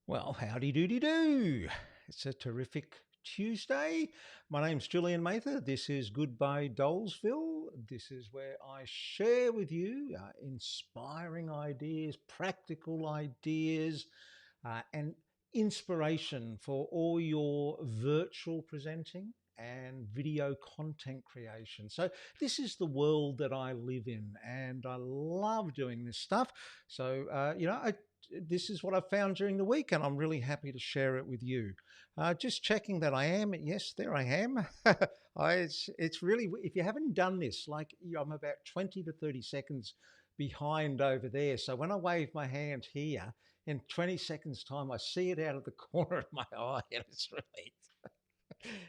Well, howdy doody do. It's a terrific Tuesday. My name's Julian Mather. This is Goodbye Dullsville. This is where I share with you inspiring ideas, practical ideas, and inspiration for all your virtual presenting and video content creation. So this is the world that I live in, and I love doing this stuff. So this is what I've found during the week, and I'm really happy to share it with you. Just checking that I am. Yes, there I am. It's really, if you haven't done this, like I'm about 20 to 30 seconds behind over there. So when I wave my hand here, in 20 seconds time, I see it out of the corner of my eye, and it's really,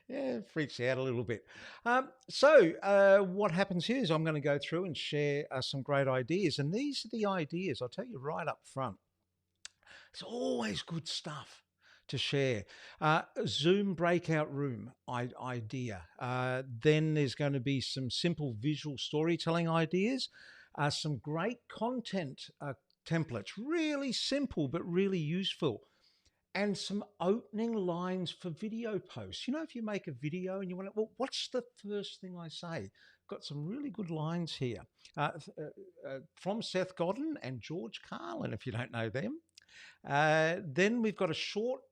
yeah, it freaks you out a little bit. What happens here is I'm going to go through and share some great ideas. And these are the ideas, I'll tell you right up front. It's always good stuff to share. Zoom breakout room idea. Then there's going to be some simple visual storytelling ideas, some great content templates, really simple but really useful, and some opening lines for video posts. You know, if you make a video and you want to, well, what's the first thing I say? Got some really good lines here from Seth Godin and George Carlin, if you don't know them. Then we've got a short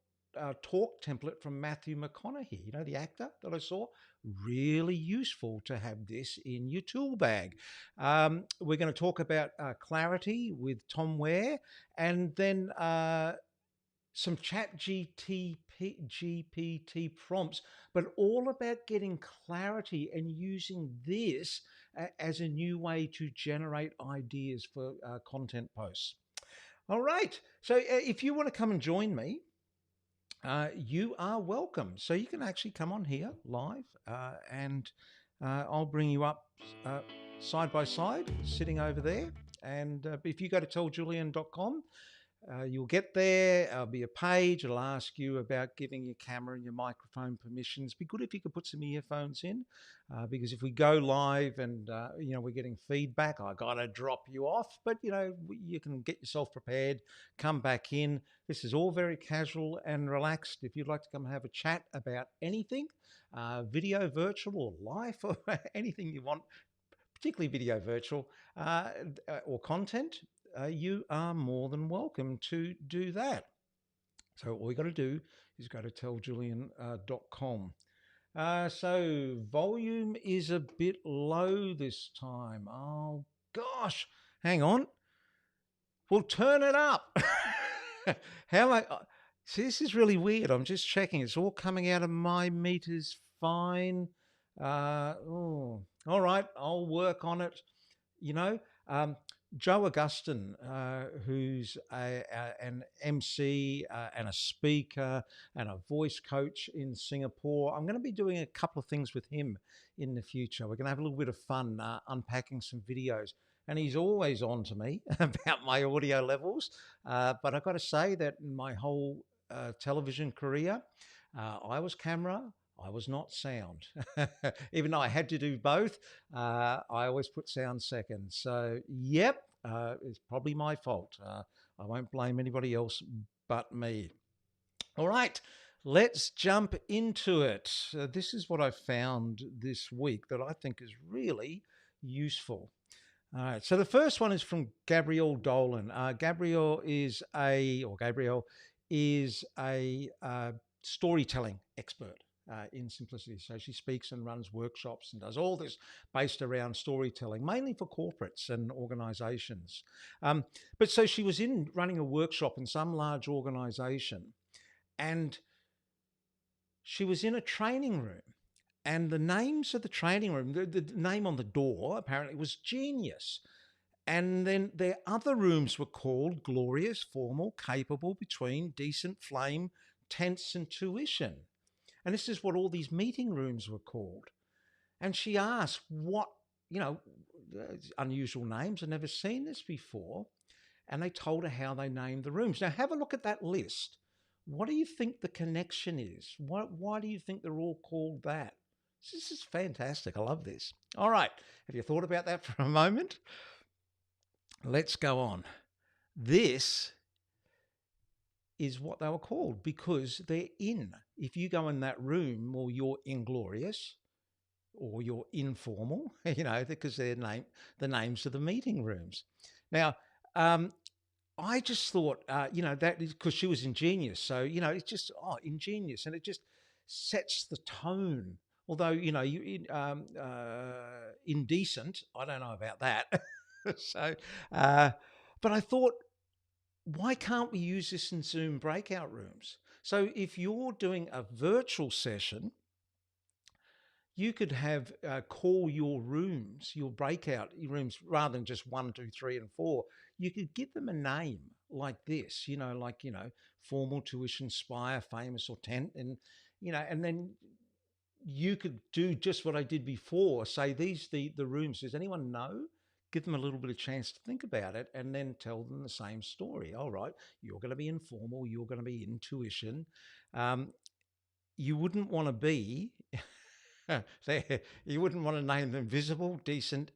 talk template from Matthew Mcconaughey, you know, the actor that I saw. Really useful to have this in your tool bag. We're going to talk about clarity with Tom Ware, and then some chat GPT prompts, but all about getting clarity and using this as a new way to generate ideas for content posts. All right. So if you want to come and join me, you are welcome. So you can actually come on here live and I'll bring you up side by side, sitting over there. And if you go to telljulian.com, you'll get there. There'll be a page. It'll ask you about giving your camera and your microphone permissions. Be good if you could put some earphones in, because if we go live and we're getting feedback, I gotta drop you off. But you can get yourself prepared, come back in. This is all very casual and relaxed. If you'd like to come have a chat about anything, video, virtual, or live, or anything you want, particularly video, virtual, or content, you are more than welcome to do that. So all you got to do is go to telljulian.com. So volume is a bit low this time. Oh gosh, hang on. We'll turn it up. How am I? See, this is really weird. I'm just checking. It's all coming out of my meters fine. All right, I'll work on it. Joe Augustin, who's an MC and a speaker and a voice coach in Singapore. I'm going to be doing a couple of things with him in the future. We're going to have a little bit of fun unpacking some videos. And he's always on to me about my audio levels. But I've got to say that in my whole television career, I was camera, I was not sound. Even though I had to do both, I always put sound second. So, yep, it's probably my fault. I won't blame anybody else but me. All right, let's jump into it. This is what I found this week that I think is really useful. All right, so the first one is from Gabrielle Dolan. Gabrielle is a storytelling expert in simplicity. So she speaks and runs workshops and does all this based around storytelling, mainly for corporates and organizations. But so she was in running a workshop in some large organization, and she was in a training room. And the names of the training room, the name on the door apparently was Genius. And then their other rooms were called Glorious, Formal, Capable, Between, Decent, Flame, Tense, and Tuition. And this is what all these meeting rooms were called. And she asked what, unusual names. I've never seen this before. And they told her how they named the rooms. Now have a look at that list. What do you think the connection is? Why do you think they're all called that? This is fantastic. I love this. All right. Have you thought about that for a moment? Let's go on. This is what they were called because they're in. If you go in that room, well, you're inglorious or you're informal, because the names of the meeting rooms. Now, I just thought, that is because she was ingenious. So, it's just, ingenious. And it just sets the tone. Although, indecent, I don't know about that. so, uh, but I thought, why can't we use this in Zoom breakout rooms? So if you're doing a virtual session, you could have call your rooms, your breakout rooms, rather than just 1, 2, 3, and 4. You could give them a name like this, formal, tuition, spire, famous, or tent, and then you could do just what I did before. Say the rooms. Does anyone know? Give them a little bit of chance to think about it, and then tell them the same story. All right, you're going to be informal. You're going to be intuition. You wouldn't want to be. You wouldn't want to name them visible, decent,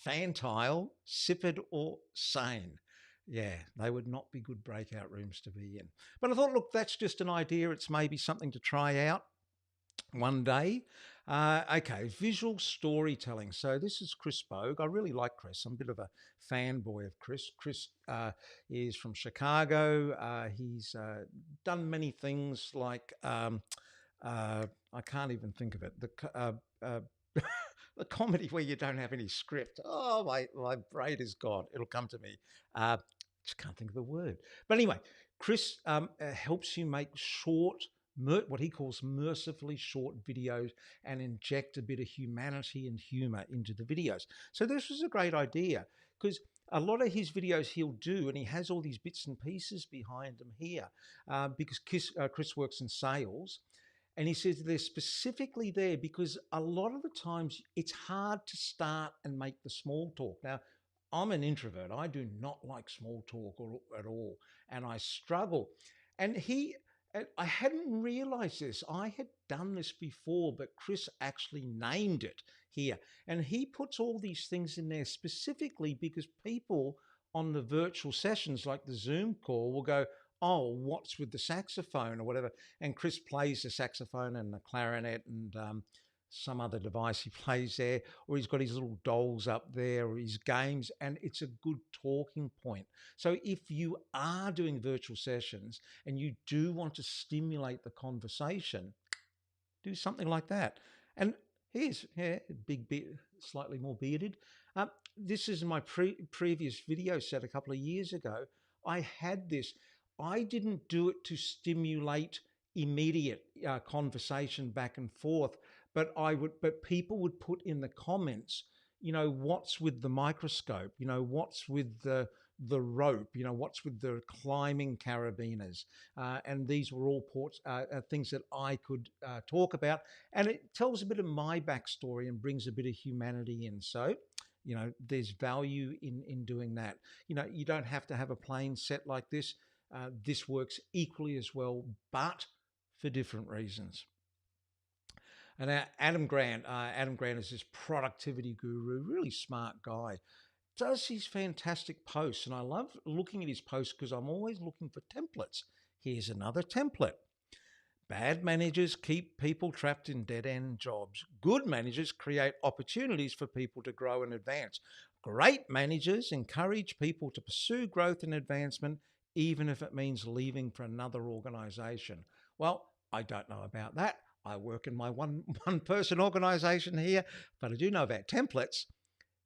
fantile, sipid, or sane. Yeah, they would not be good breakout rooms to be in. But I thought, look, that's just an idea. It's maybe something to try out one day. Okay, visual storytelling. So this is Chris Bogue. I really like Chris. I'm a bit of a fanboy of Chris. Chris is from Chicago. He's done many things like I can't even think of it. The comedy where you don't have any script. Oh, my brain is gone. It'll come to me. Just can't think of the word. But anyway, Chris helps you make short, what he calls mercifully short videos and inject a bit of humanity and humor into the videos. So this was a great idea because a lot of his videos he'll do, and he has all these bits and pieces behind him here because Chris works in sales. And he says they're specifically there because a lot of the times it's hard to start and make the small talk. Now, I'm an introvert. I do not like small talk at all. And I struggle. And I hadn't realized this. I had done this before, but Chris actually named it here. And he puts all these things in there specifically because people on the virtual sessions, like the Zoom call, will go, oh, what's with the saxophone or whatever? And Chris plays the saxophone and the clarinet and some other device he plays there, or he's got his little dolls up there or his games, and it's a good talking point. So if you are doing virtual sessions and you do want to stimulate the conversation, do something like that. And here's big beard, slightly more bearded. This is my previous video set a couple of years ago. I had this. I didn't do it to stimulate immediate conversation back and forth, but people would put in the comments, what's with the microscope, what's with the rope, what's with the climbing carabiners, and these were all things that I could talk about, and it tells a bit of my backstory and brings a bit of humanity in. So, there's value in doing that. You don't have to have a plain set like this. This works equally as well, but for different reasons. And Adam Grant is this productivity guru, really smart guy, does these fantastic posts. And I love looking at his posts because I'm always looking for templates. Here's another template. Bad managers keep people trapped in dead-end jobs. Good managers create opportunities for people to grow and advance. Great managers encourage people to pursue growth and advancement, even if it means leaving for another organization. Well, I don't know about that. I work in my one-person organization here, but I do know about templates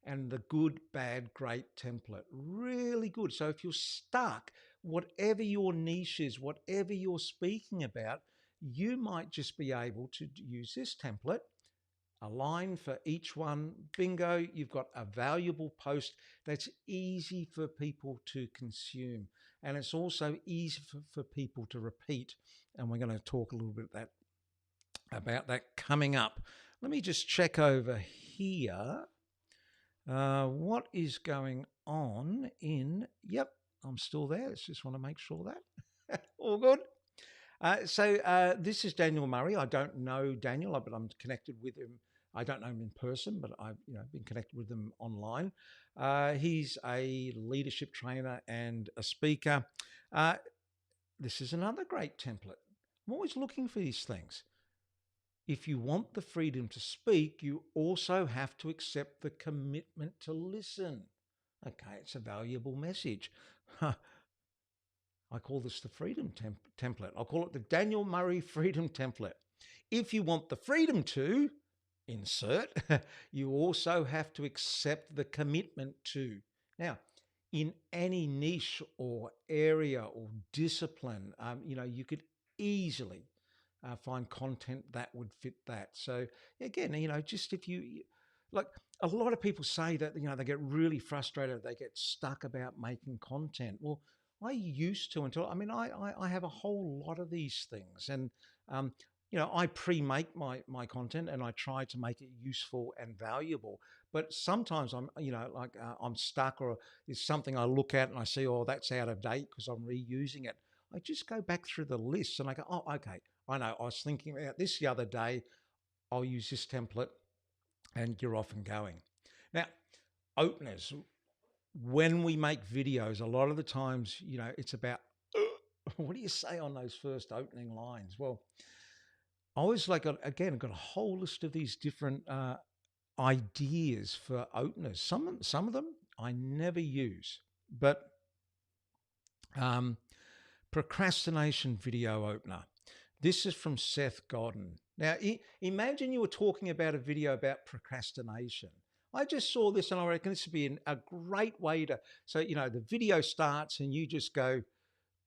and the good, bad, great template. Really good. So if you're stuck, whatever your niche is, whatever you're speaking about, you might just be able to use this template, a line for each one. Bingo, you've got a valuable post that's easy for people to consume. And it's also easy for people to repeat. And we're going to talk a little bit about that coming up. Let me just check over here. What is going on yep, I'm still there. Let's just want to make sure that. All good. So this is Daniel Murray. I don't know Daniel, but I'm connected with him. I don't know him in person, but I've been connected with him online. He's a leadership trainer and a speaker. this is another great template. I'm always looking for these things. If you want the freedom to speak, you also have to accept the commitment to listen. Okay, it's a valuable message. I call this the freedom template. I'll call it the Daniel Murray freedom template. If you want the freedom to insert, you also have to accept the commitment to. Now, in any niche or area or discipline, you could easily find content that would fit that. So again, just if you like, a lot of people say that they get really frustrated, they get stuck about making content. Well, I used to until I have a whole lot of these things, and I pre-make my content and I try to make it useful and valuable. But sometimes I'm stuck, or there's something I look at and I see, oh, that's out of date because I'm reusing it. I just go back through the list and I go, oh, okay, I know, I was thinking about this the other day. I'll use this template, and you're off and going. Now, openers, when we make videos, a lot of the times, it's about, what do you say on those first opening lines? Well, I always got a whole list of these different ideas for openers. Some of them I never use, but procrastination video opener. This is from Seth Godin. Now, imagine you were talking about a video about procrastination. I just saw this and I reckon this would be a great way to, so, the video starts and you just go,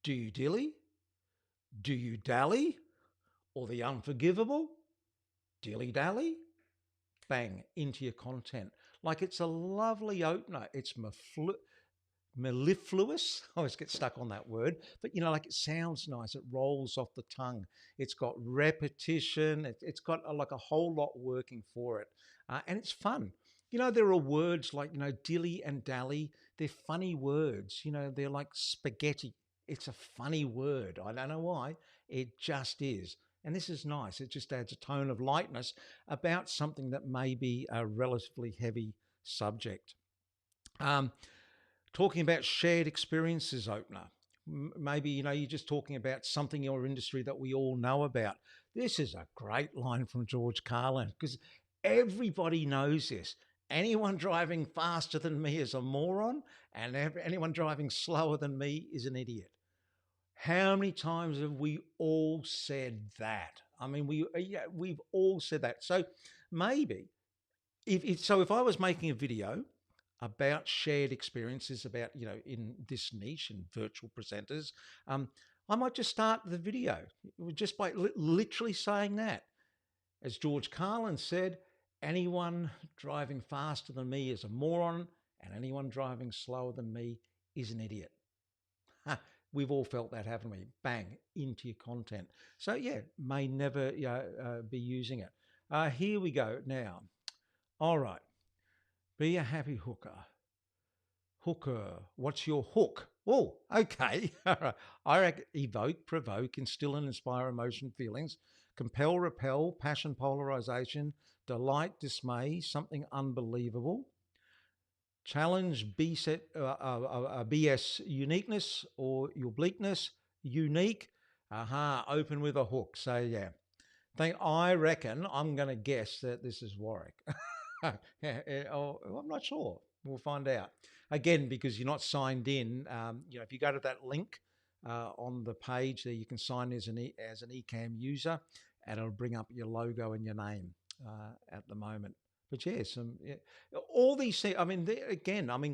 do you dilly? Do you dally? Or the unforgivable? Dilly-dally? Bang, into your content. Like, it's a lovely opener. It's mellifluous. I always get stuck on that word, but like, it sounds nice. It rolls off the tongue. It's got repetition. It's got a whole lot working for it, and it's fun. There are words like dilly and dally. They're funny words. They're like spaghetti. It's a funny word. I don't know why. It just is. And this is nice. It just adds a tone of lightness about something that may be a relatively heavy subject. Talking about shared experiences opener. Maybe, you're just talking about something in your industry that we all know about. This is a great line from George Carlin, because everybody knows this. Anyone driving faster than me is a moron, and anyone driving slower than me is an idiot. How many times have we all said that? I mean, we've all said that. So maybe if I was making a video about shared experiences, about, in this niche and virtual presenters, I might just start the video just by literally saying that. As George Carlin said, anyone driving faster than me is a moron, and anyone driving slower than me is an idiot. We've all felt that, haven't we? Bang, into your content. So yeah, may never be using it. Here we go now. All right. Be a happy hooker. Hooker, what's your hook? Oh, okay. I reckon evoke, provoke, instill and inspire emotion, feelings, compel, repel, passion, polarization, delight, dismay, something unbelievable. Challenge, BS uniqueness or your bleakness, unique. Open with a hook. So yeah, I reckon I'm going to guess that this is Warwick. I'm not sure. We'll find out. Again, because you're not signed in, if you go to that link on the page there, you can sign as an Ecamm user, and it'll bring up your logo and your name at the moment. But all these things,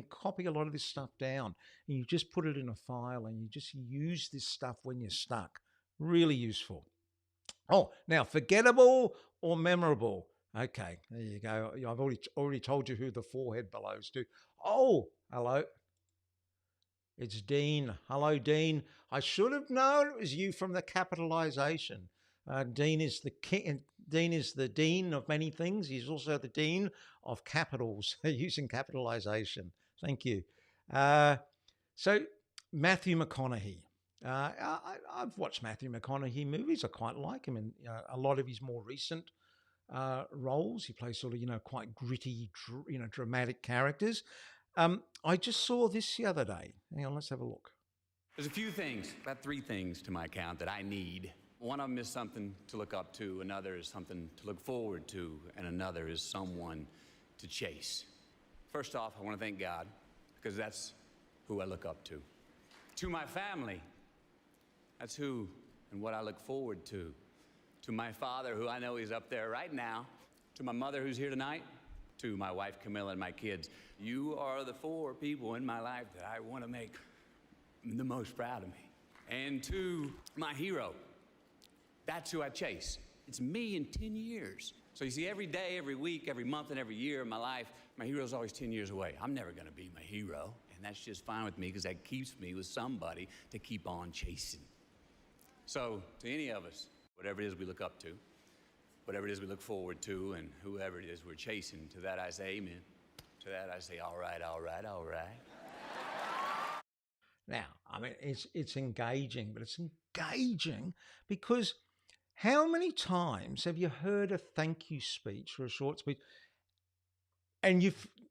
copy a lot of this stuff down and you just put it in a file and you just use this stuff when you're stuck. Really useful. Oh, now forgettable or memorable. Okay, there you go. I've already told you who the forehead belongs to. Oh, hello. It's Dean. Hello, Dean. I should have known it was you from the capitalization. Dean is the king. Dean is the dean of many things. He's also the dean of capitals, using capitalization. Thank you. So Matthew Mcconaughey. I've watched Matthew Mcconaughey movies. I quite like him in a lot of his more recent roles. He plays sort of, quite gritty, dramatic characters. I just saw this the other day. Hang on, let's have a look. There's a few things, about 3 things to my account that I need. One of them is something to look up to, another is something to look forward to, and another is someone to chase. First off, I want to thank God, because that's who I look up to. To my family, that's who and what I look forward to. To my father, who I know is up there right now. To my mother, who's here tonight. To my wife, Camilla, and my kids. You are the 4 people in my life that I want to make the most proud of me. And to my hero, that's who I chase. It's me in 10 years. So you see, every day, every week, every month, and every year of my life, my hero's always 10 years away. I'm never gonna be my hero, and that's just fine with me because that keeps me with somebody to keep on chasing. So to any of us, whatever it is we look up to, whatever it is we look forward to, and whoever it is we're chasing, to that I say amen. To that I say, all right, all right, all right. Now, I mean, it's engaging, but it's engaging because how many times have you heard a thank you speech or a short speech, and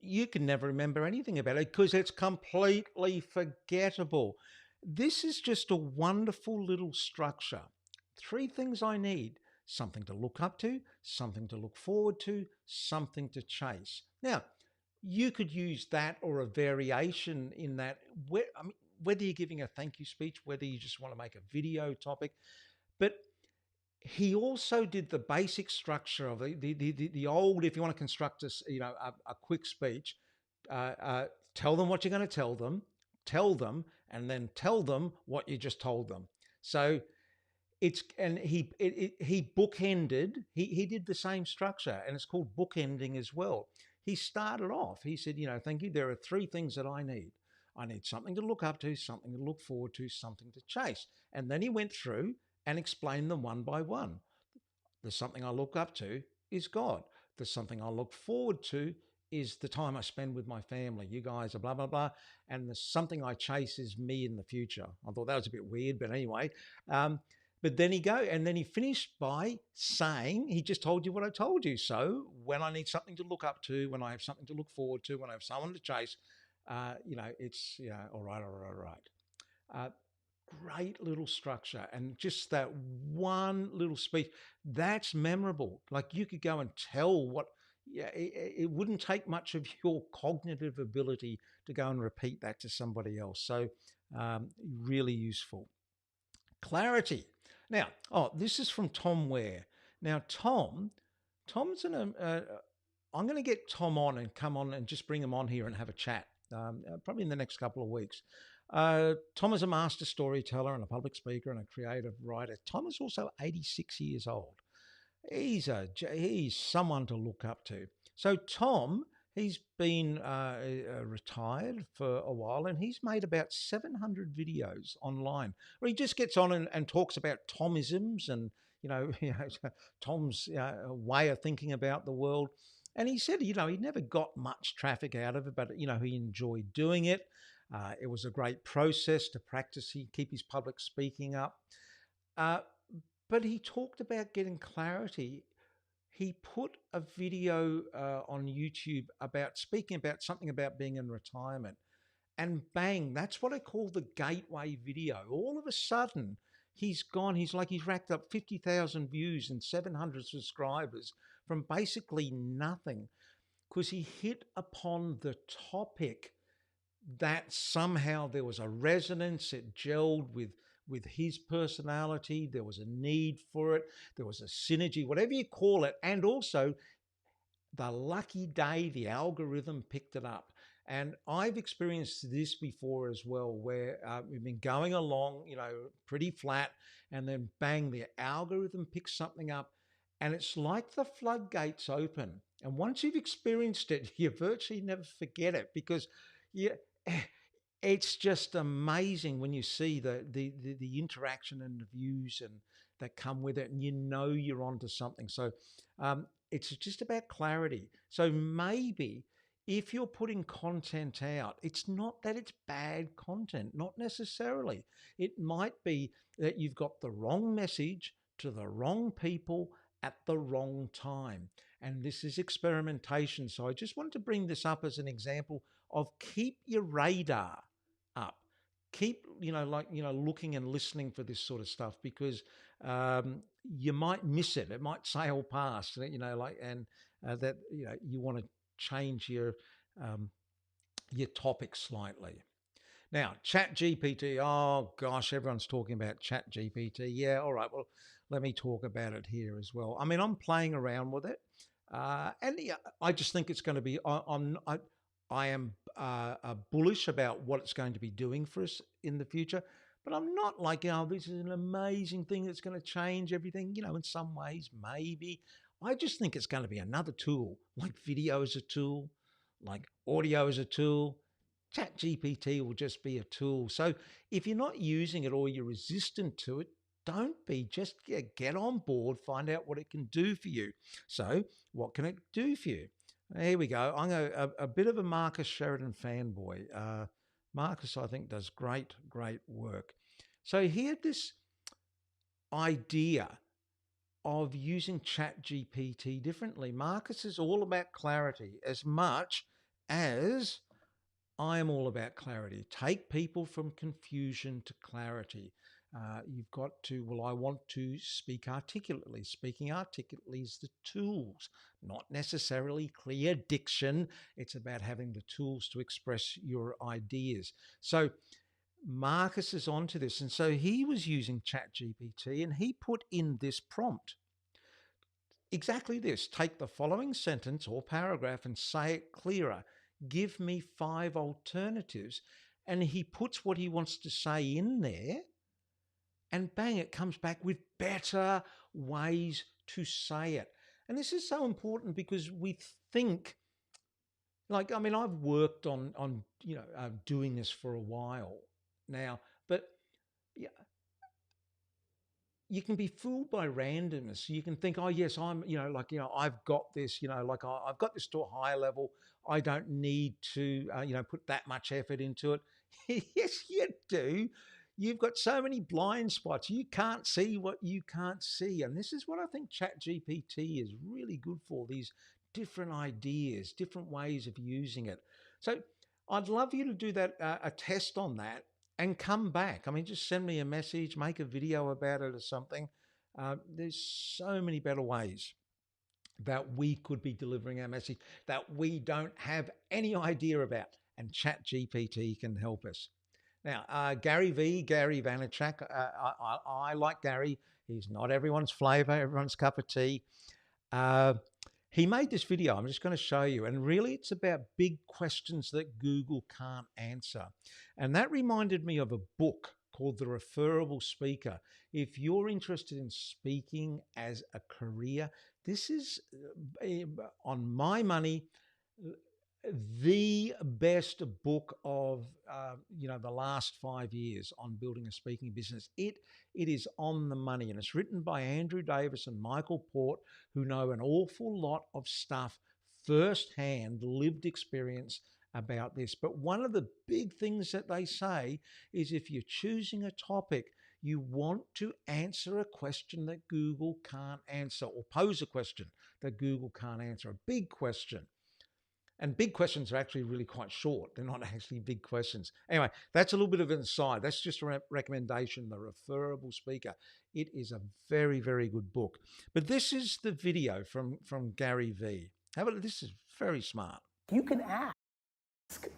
you can never remember anything about it because it's completely forgettable? This is just a wonderful little structure. 3 things I need: something to look up to, something to look forward to, something to chase. Now, you could use that or a variation in that. I mean, whether you're giving a thank you speech, whether you just want to make a video topic, but he also did the basic structure of the old. If you want to construct a quick speech, tell them what you're going to tell them, and then tell them what you just told them. So he bookended. He did the same structure, and it's called bookending as well. He started off. He said, thank you. There are 3 things that I need. I need something to look up to, something to look forward to, something to chase. And then he went through and explained them one by one. The something I look up to is God. The something I look forward to is the time I spend with my family. You guys are blah, blah, blah. And the something I chase is me in the future. I thought that was a bit weird, but anyway. But then he finished by saying, he just told you what I told you. So when I need something to look up to, when I have something to look forward to, when I have someone to chase, it's, all right, all right, all right. Great little structure, and just that one little speech, that's memorable. Like you could go and tell what, it wouldn't take much of your cognitive ability to go and repeat that to somebody else. So really useful. Clarity. Now, this is from Tom Ware. Now, Tom's in I'm going to get Tom on and come on and just bring him on here and have a chat, probably in the next couple of weeks. Tom is a master storyteller and a public speaker and a creative writer. Tom is also 86 years old. He's someone to look up to. So Tom, he's been retired for a while, and he's made about 700 videos online where he just gets on and talks about Tomisms and Tom's way of thinking about the world. And he said, he never got much traffic out of it, but he enjoyed doing it. It was a great process to practice. He keep his public speaking up. But he talked about getting clarity. He put a video on YouTube about speaking about something about being in retirement. And bang, that's what I call the gateway video. All of a sudden, he's gone. He's racked up 50,000 views and 700 subscribers from basically nothing because he hit upon the topic that somehow there was a resonance. It gelled with his personality. There was a need for it. There was a synergy, whatever you call it. And also the lucky day the algorithm picked it up. And I've experienced this before as well, where we've been going along, pretty flat, and then bang, the algorithm picks something up, and it's like the floodgates open. And once you've experienced it, you virtually never forget it because it's just amazing when you see the interaction and the views and that come with it, and you're onto something. So it's just about clarity. So maybe if you're putting content out, it's not that it's bad content, not necessarily. It might be that you've got the wrong message to the wrong people at the wrong time. And this is experimentation. So I just wanted to bring this up as an example of keep your radar up. keep, looking and listening for this sort of stuff, because you might miss it. It might sail past, and that, you want to change your topic slightly. Now, Chat GPT. Oh gosh, everyone's talking about Chat GPT. Yeah, all right. Well, let me talk about it here as well. I mean, I'm playing around with it, and yeah, I just think it's going to be. I am bullish about what it's going to be doing for us in the future. But I'm not like, this is an amazing thing that's going to change everything. In some ways, maybe. I just think it's going to be another tool, like video as a tool, like audio as a tool. Chat GPT will just be a tool. So if you're not using it or you're resistant to it, don't be. Just get on board, find out what it can do for you. So what can it do for you? Here we go. I'm a bit of a Marcus Sheridan fanboy. Marcus, I think, does great work. So he had this idea of using Chat GPT differently. Marcus is all about clarity as much as I am all about clarity. Take people from confusion to clarity. You've got to, I want to speak articulately. Speaking articulately is the tools, not necessarily clear diction. It's about having the tools to express your ideas. So Marcus is onto this. And so he was using ChatGPT and he put in this prompt. Exactly this. Take the following sentence or paragraph and say it clearer. Give me 5 alternatives. And he puts what he wants to say in there, and bang, it comes back with better ways to say it. And this is so important because we think, I've worked on doing this for a while now, but yeah, you can be fooled by randomness. You can think, oh yes, I've got this, I've got this to a higher level. I don't need to, put that much effort into it. Yes, you do. You've got so many blind spots. You can't see what you can't see. And this is what I think ChatGPT is really good for, these different ideas, different ways of using it. So I'd love you to do that, a test on that, and come back. Just send me a message, make a video about it or something. There's so many better ways that we could be delivering our message that we don't have any idea about. And ChatGPT can help us. Now, Gary Vaynerchuk, I like Gary. He's not everyone's flavor, everyone's cup of tea. He made this video. I'm just going to show you. And really, it's about big questions that Google can't answer. And that reminded me of a book called The Referable Speaker. If you're interested in speaking as a career, this is, on my money, the best book of the last 5 years on building a speaking business. It is on the money, and it's written by Andrew Davis and Michael Port, who know an awful lot of stuff firsthand, lived experience about this. But one of the big things that they say is if you're choosing a topic, you want to answer a question that Google can't answer, or pose a question that Google can't answer, a big question. And big questions are actually really quite short. They're not actually big questions. Anyway, that's a little bit of an aside. That's just a recommendation, The Referable Speaker. It is a very, very good book. But this is the video from Gary V. This is very smart. You can ask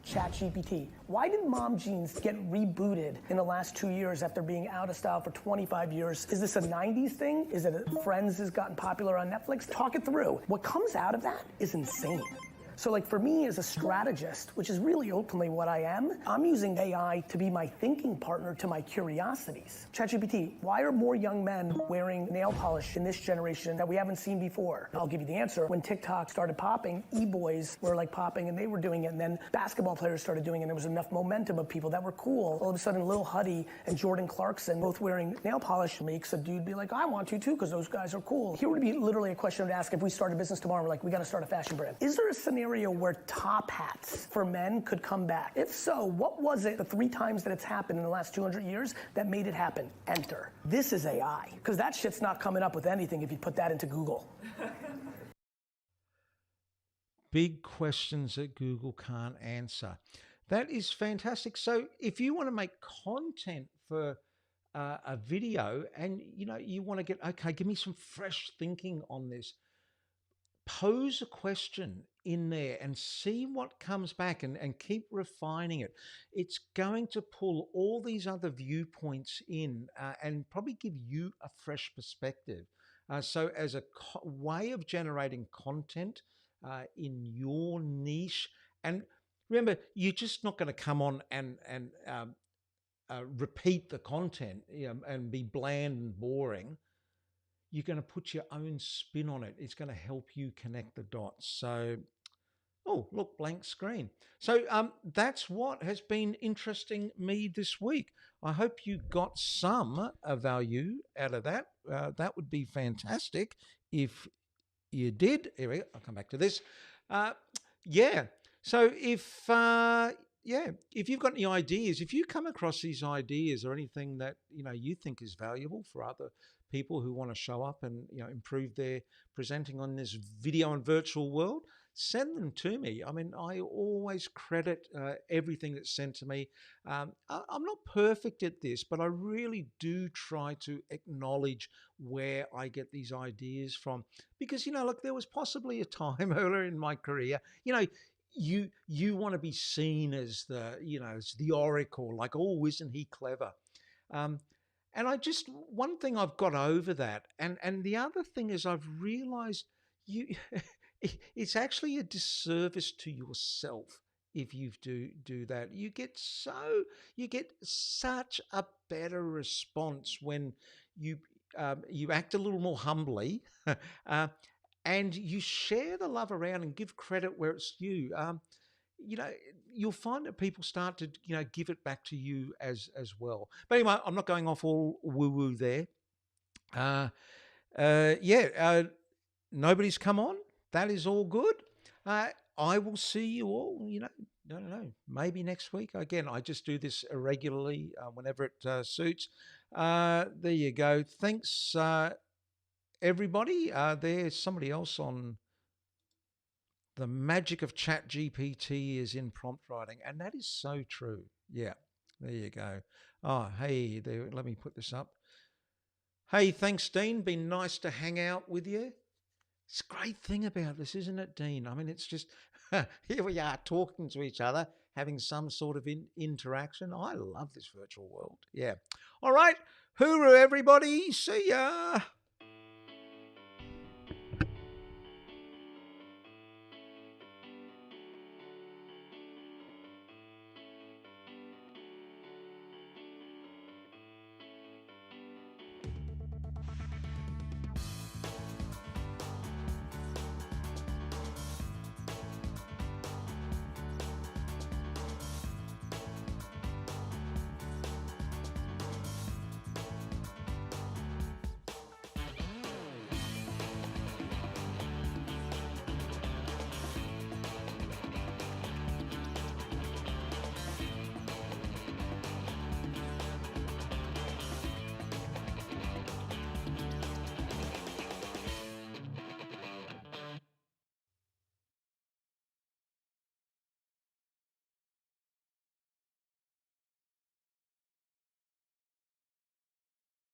ChatGPT, why did Mom Jeans get rebooted in the last 2 years after being out of style for 25 years? Is this a 90s thing? Is it Friends has gotten popular on Netflix? Talk it through. What comes out of that is insane. So for me as a strategist, which is really ultimately what I am, I'm using AI to be my thinking partner to my curiosities. ChatGPT, why are more young men wearing nail polish in this generation that we haven't seen before? I'll give you the answer. When TikTok started popping, e-boys were popping and they were doing it, and then basketball players started doing it, and there was enough momentum of people that were cool. All of a sudden, Lil Huddy and Jordan Clarkson both wearing nail polish makes a dude be like, I want to too, because those guys are cool. Here would be literally a question to ask if we started a business tomorrow, we're like, we got to start a fashion brand. Is there a scenario where top hats for men could come back? If so, what was it the 3 times that it's happened in the last 200 years that made it happen? Enter. This is AI, because that shit's not coming up with anything if you put that into Google. Big questions that Google can't answer. That is fantastic. So if you want to make content for a video and you want to get, okay, give me some fresh thinking on this, pose a question in there and see what comes back, and keep refining it. It's going to pull all these other viewpoints in, and probably give you a fresh perspective. So as a way of generating content in your niche, and remember, you're just not going to come on and repeat the content, and be bland and boring. You're going to put your own spin on it. It's going to help you connect the dots. So, oh, look, blank screen. So that's what has been interesting me this week. I hope you got some value out of that. That would be fantastic if you did. Here we go. I'll come back to this. Yeah. So if you've got any ideas, if you come across these ideas or anything that you think is valuable for other people who want to show up and improve their presenting on this video and virtual world, send them to me. I mean, I always credit everything that's sent to me. I'm not perfect at this, but I really do try to acknowledge where I get these ideas from, because look, there was possibly a time earlier in my career, you want to be seen as as the oracle, like, oh, isn't he clever? And one thing, I've got over that. And the other thing is, I've realized it's actually a disservice to yourself if you do that. You get such a better response when you act a little more humbly, and you share the love around and give credit where it's due. You'll find that people start to, give it back to you as well. But anyway, I'm not going off all woo-woo there. Nobody's come on. That is all good. I will see you all, I don't know, maybe next week. Again, I just do this irregularly, whenever it suits. There you go. Thanks, everybody. There's somebody else on. The magic of Chat GPT is in prompt writing, and that is so true. Yeah, there you go. Oh, hey, there, let me put this up. Hey, thanks, Dean. Been nice to hang out with you. It's a great thing about this, isn't it, Dean? I mean, it's just, here we are talking to each other, having some sort of interaction. I love this virtual world. Yeah. All right. Hooroo, everybody. See ya.